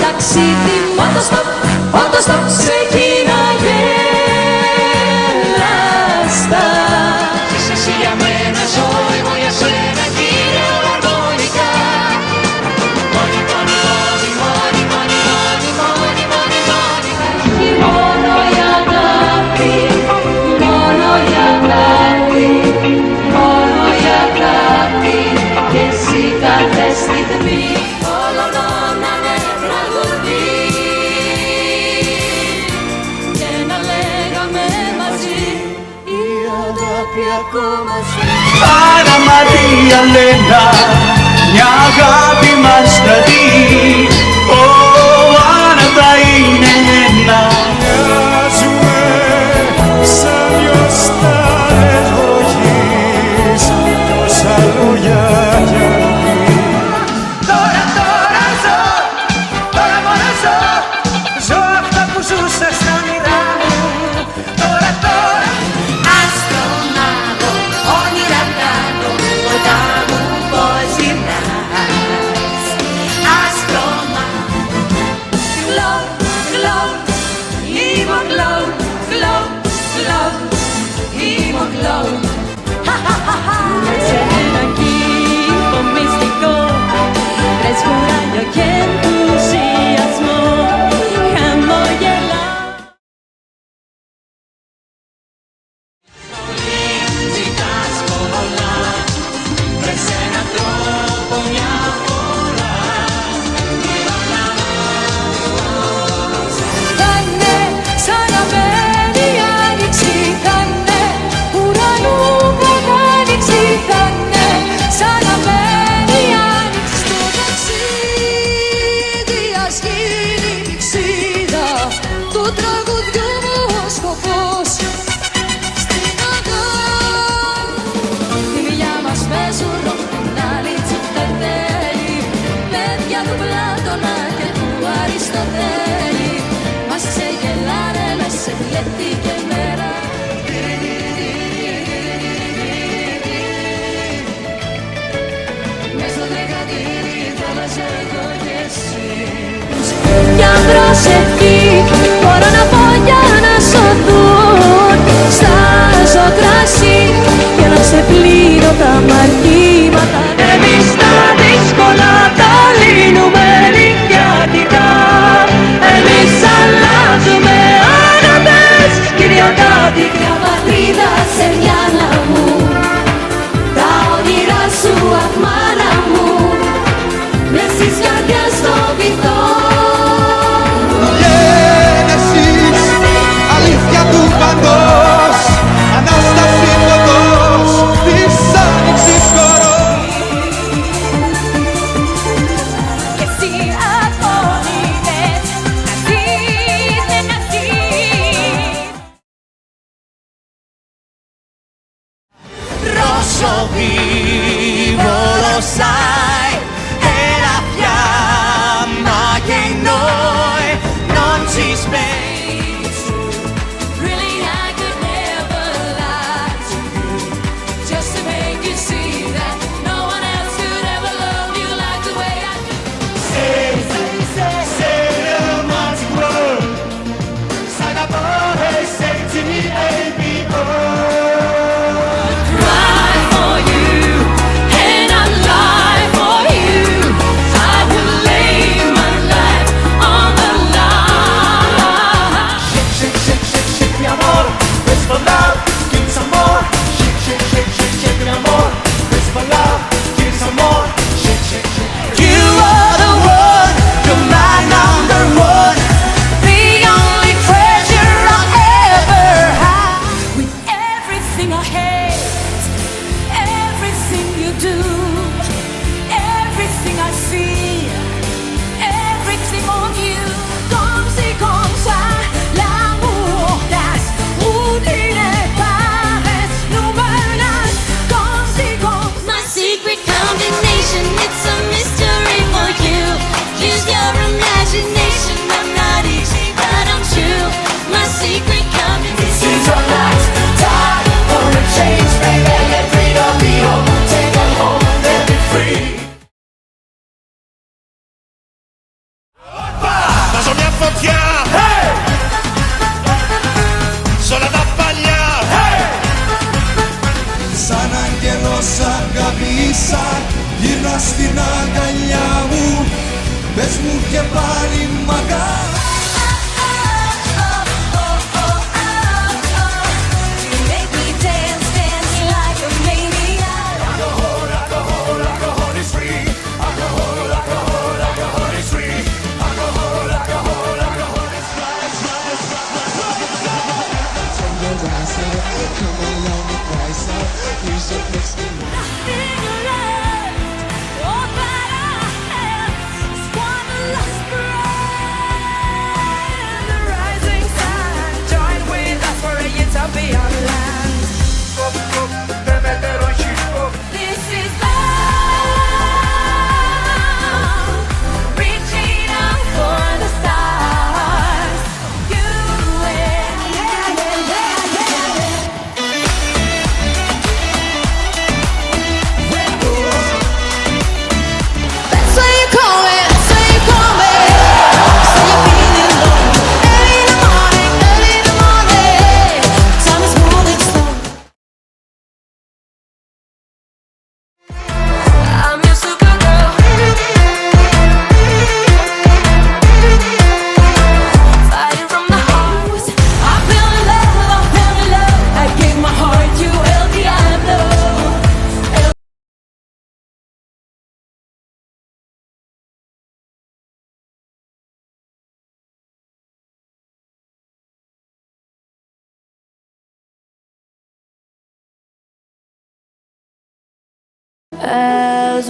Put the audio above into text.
Ταξίδι, μότοστοπ, ότοστοπ, ξεκίναγε λάστα. Είσαι εσύ για μένα, ζω εγώ για σένα, κύριε αρμονικά. Μόνη, μόνη, μόνη, μόνη, μόνη, μόνη, μόνη, μόνη, μόνη. Κι μόνο η αγάπη, μόνο η αγάπη, μόνο η αγάπη. Και εσύ κάθε στιγμή. Άρα Μαρία Λένα, μια αγάπη μας κρατεί. Ω, άνατα είναι ένα. Μοιάζουμε σαν δυο στάλες βροχής, τόσα λόγια κι αν πεις. Τώρα, τώρα ζω, τώρα μόνο ζω, ζω αυτά που ζούσα στα όνειρά μου. Τώρα, τώρα μια προσευχή μπορώ να πω για να σωθούν. Στάζω κρασί για να ξεπλύνω τα μαρτήματα. Εμείς τα δύσκολα τα λύνουμε νυχιάτικα. Εμείς αλλάζουμε άνατες κυριοκάτικα. Μια πατρίδα σε μυαλά μου, τα όνειρά σου αχ μάνα μου, μες στις καρδιάς στο βυθό. Vivo lo sai, e la fiamma che in noi non ci spegne. Really I could never lie to you, just to make you see that no one else could ever love you like the way I do. Say the magic word, sai da poi, say to me, baby boy. Everything I see, μένα στην αγκαλιά μου, πες μου και πάλι μ' αγαπάς. As